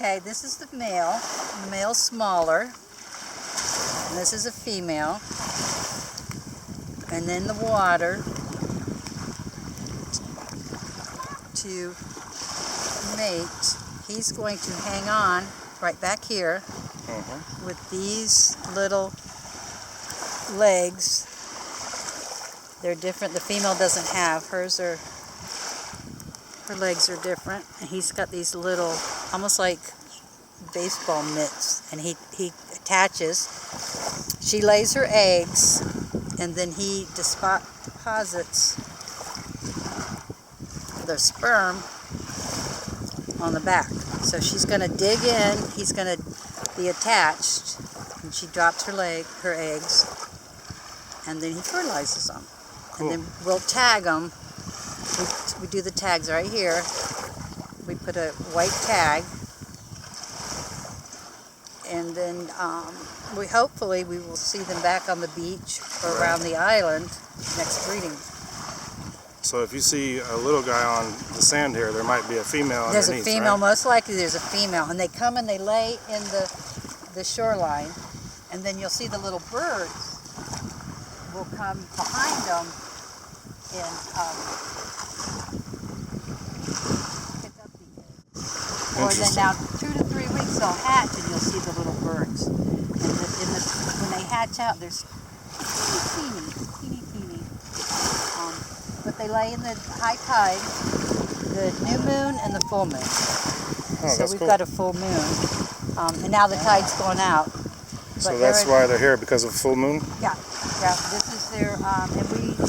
Okay, this is the male. The male's smaller. And this is a female. And then the water to mate. He's going to hang on right back here with these little legs. They're different. The female doesn't have. Her legs are different. And he's got these little, almost like baseball mitts. And he attaches. She lays her eggs, and then he deposits the sperm on the back. So she's going to dig in. He's going to be attached, and she drops her eggs, and then he fertilizes them. Cool. And then we'll tag them. We do the tags right here. We put a white tag, and then hopefully we will see them back on the beach or around the island next breeding. So if you see a little guy on the sand here, there might be a female underneath. There's a female, right? Most likely there's a female, and they come and they lay in the shoreline, and then you'll see the little birds will come behind them and pick up the eggs. Or then now 2 to 3 weeks they'll hatch, and you'll see the little birds. And when they hatch out, there's teeny. But they lay in the high tide, the new moon, and the full moon. So we've got a full moon, and now the tide's going out. So that's why they're here, because of full moon? Yeah. This is their, and we do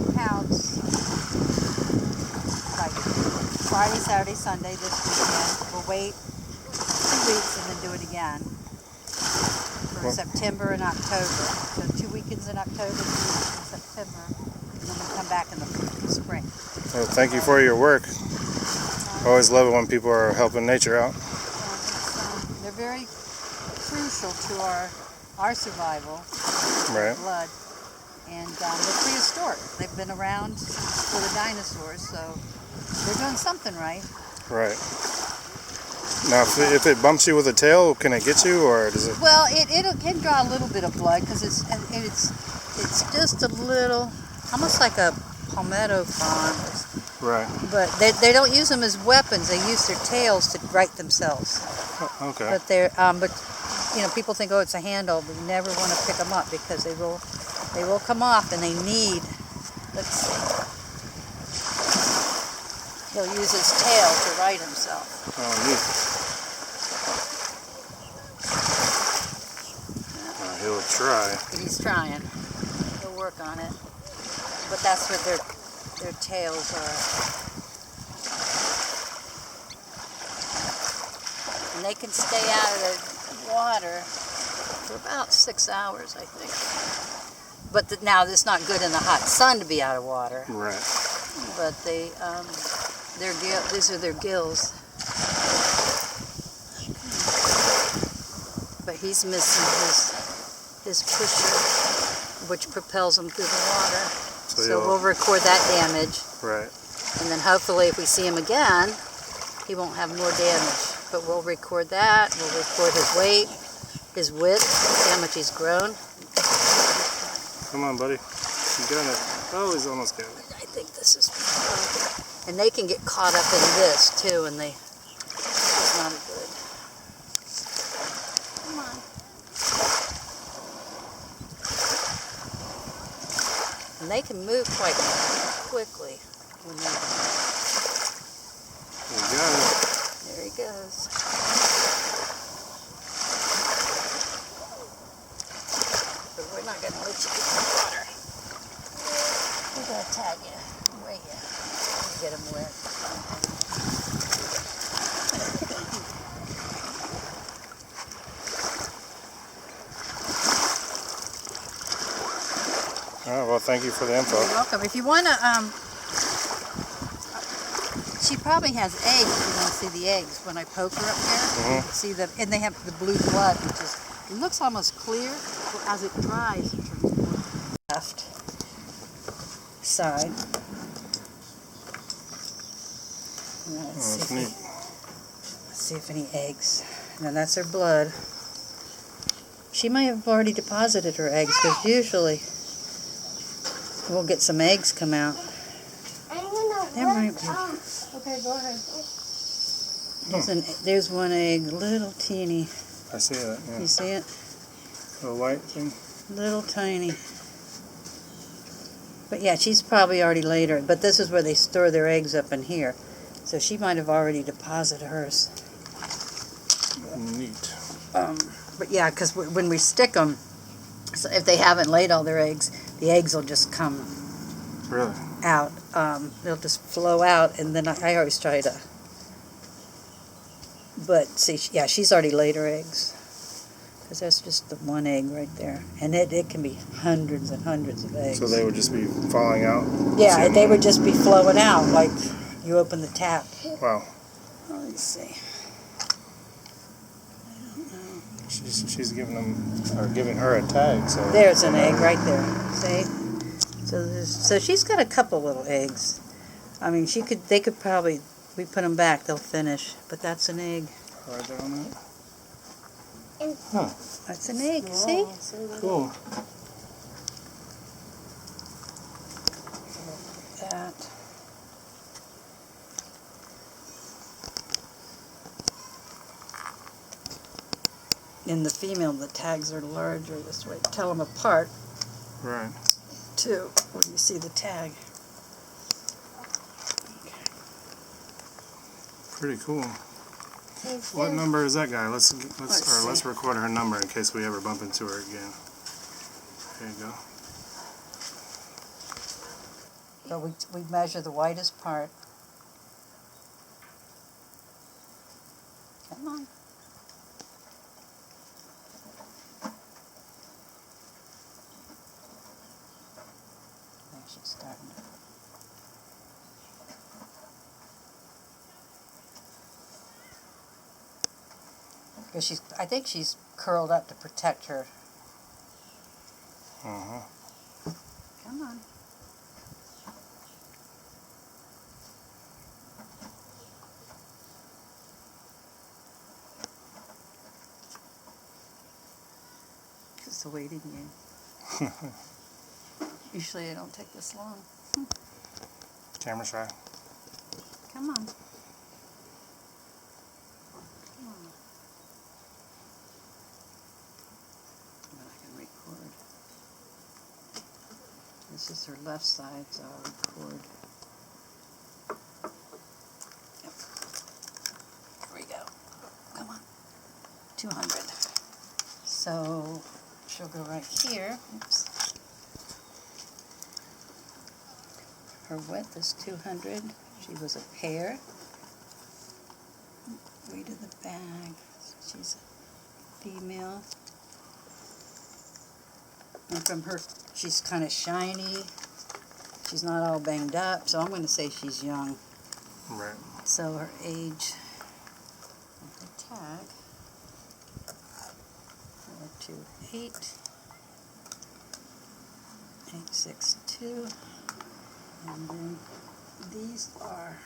the counts like Friday, Saturday, Sunday this weekend. We'll wait 2 weeks and then do it again for September and October. So 2 weekends in October, 2 weeks in September, and then we come back in the spring. Well, thank you for your work. I always love it when people are helping nature out. They're very crucial to our survival, blood, and they're prehistoric. They've been around for the dinosaurs, so they're doing something right. Right. Now, if it bumps you with a tail, can it get you, or does it? Well, it can draw a little bit of blood because it's just a little, almost like a palmetto frond. Right. But they don't use them as weapons. They use their tails to right themselves. Oh, okay. But they're people think, oh, it's a handle, but you never want to pick them up because they will come off, and they need. Let's see. He'll use his tail to right himself. Oh, neat. He'll try. He's trying. He'll work on it. But that's what their tails are. And they can stay out of the water for about 6 hours, I think. But now it's not good in the hot sun to be out of water. Right. But these are their gills. But he's missing his pusher, which propels him through the water. So we'll record that damage. Right. And then hopefully if we see him again, he won't have more damage. But we'll record that. We'll record his weight, his width, see how much he's grown. Come on, buddy. You got it. Oh, he's almost got it. I think this is... And they can get caught up in this, too, and it's not good. Come on. And they can move quite quickly when they... You got it. There he goes. But we're not going to let you get in the water. We're going to tag you. Wait, get him wet. All right, well, thank you for the info. You're welcome. If you want to, she probably has eggs. If you want to see the eggs, when I poke her up there, you can see them, and they have the blue blood, which is, it looks almost clear, but as it dries, it turns blue. Left side. That's neat. see if any eggs. Now that's her blood. She might have already deposited her eggs because usually we'll get some eggs come out. There might be. Okay, go ahead. There's one egg, little teeny. I see that, yeah. You see it? The white thing? Little tiny. But yeah, she's probably already laid her. But this is where they store their eggs up in here. So she might have already deposited hers. Neat. But yeah, because when we stick them, so if they haven't laid all their eggs, the eggs will just come Really? out. They'll just flow out, and then I always try to. But see, yeah, she's already laid her eggs. Because that's just the one egg right there. And it can be hundreds and hundreds of eggs. So they would just be falling out? Yeah, they would just be flowing out like you open the tap. Wow. Let me see. She's giving her a tag. So There's an egg right there. See? So she's got a couple little eggs. I mean, they could probably, we put them back, they'll finish. But that's an egg. Right there on that? Huh. That's an egg, see? Cool. That. In the female, the tags are larger this way. Tell them apart, Right. too, when you see the tag. Pretty cool. What number is that guy? Let's record her number in case we ever bump into her again. There you go. So we measure the whitest part. Come on. There she's starting to. Because I think she's curled up to protect her. Uh-huh. Come on. It's a waiting game. Usually I don't take this long. Camera shy. Come on. Come on. But I can record. This is her left side, so I'll record. Yep. Here we go. Come on. 200. So she'll go right here. Oops. Her width is 200. She was a pair. Weight of the bag. She's a female. And from her, she's kind of shiny. She's not all banged up, so I'm going to say she's young. Right. So her age, her tag, 428, 862. And then these are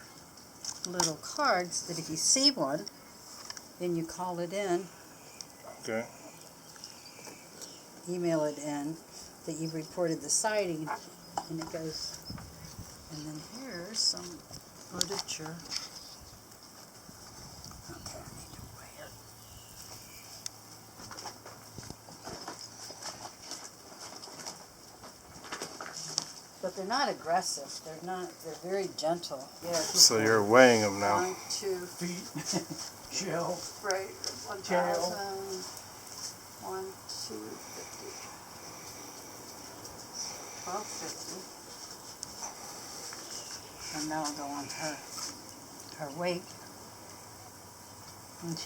little cards that if you see one, then you call it in, Okay. email it in, that you've reported the sighting, and it goes. And then here's some literature. Okay, I need to weigh it. But they're not aggressive. They're very gentle. Yeah. So you're weighing them now. 1, 2, Feet, shell, right, 1,000, 1, 2, 50, 1250. And now I'll go on her weight. And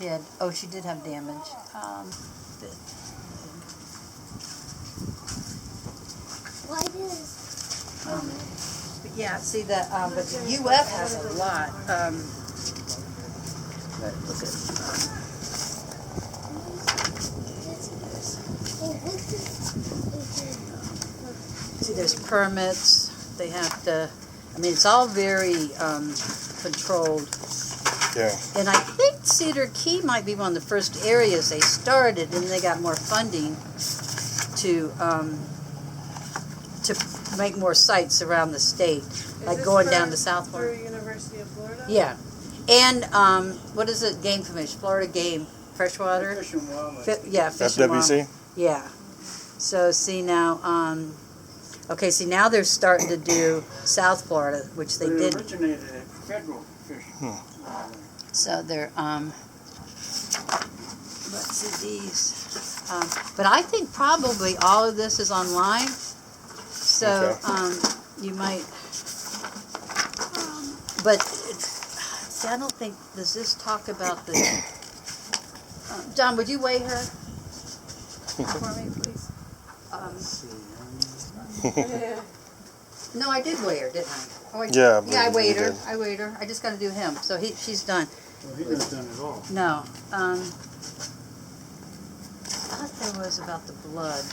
she did have damage. But yeah, see that, but the UF has a lot. But look at, see, there's permits. They have to. I mean, it's all very controlled. Yeah. And I think Cedar Key might be one of the first areas they started, and they got more funding to make more sites around the state, like going down to South Florida. For University of Florida? Yeah, and what is it? Game Commission, Florida Game, freshwater. Fish and wildlife. Fish and FWC? wildlife. Yeah. So see now, okay, see now they're starting to do South Florida, which they did. It originated at federal fish. So they're let's see these. But I think probably all of this is online. So you might. But see, I don't think, does this talk about the? John, would you weigh her for me, please? No, I did weigh her, didn't I? Oh, Yeah, yeah, I weighed you her. did. I weighed her. I just got to do him. So she's done. Well, he hasn't done it all. No. I thought there was about the blood.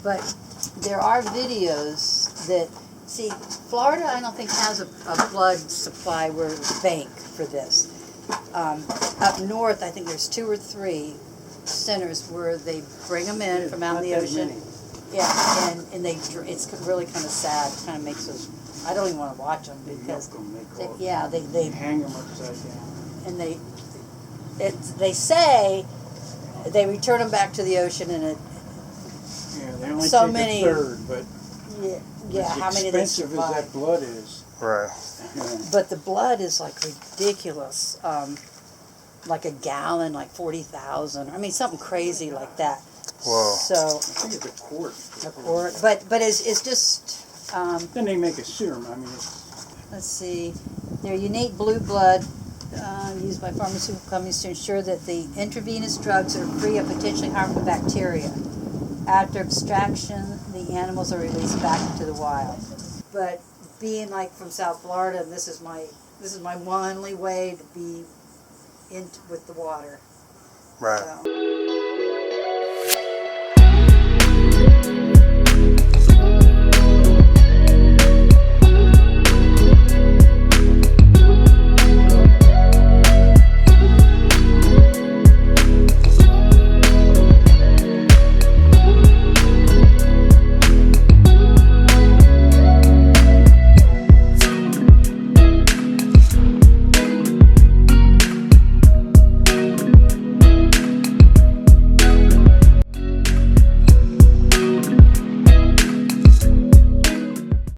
But there are videos that, see, Florida I don't think has a blood supply bank for this. Up north I think there's 2 or 3 centers where they bring them in from out in the ocean. Yeah, and it's really kind of sad. It kind of makes us, I don't even want to watch them because they hang them upside down. And they say they return them back to the ocean, and Yeah, they only so take many, a third, but how many they expensive as survive. that blood is. Right. But the blood is like ridiculous, like a gallon, like 40,000. I mean, something crazy like that. Whoa. So I think it's a quart. but it's just. Then they make a serum. I mean, Let's see. Their unique blue blood used by pharmaceutical companies to ensure that the intravenous drugs are free of potentially harmful bacteria. After extraction, the animals are released back into the wild. But being like from South Florida, this is my only way to be with the water. Right. So.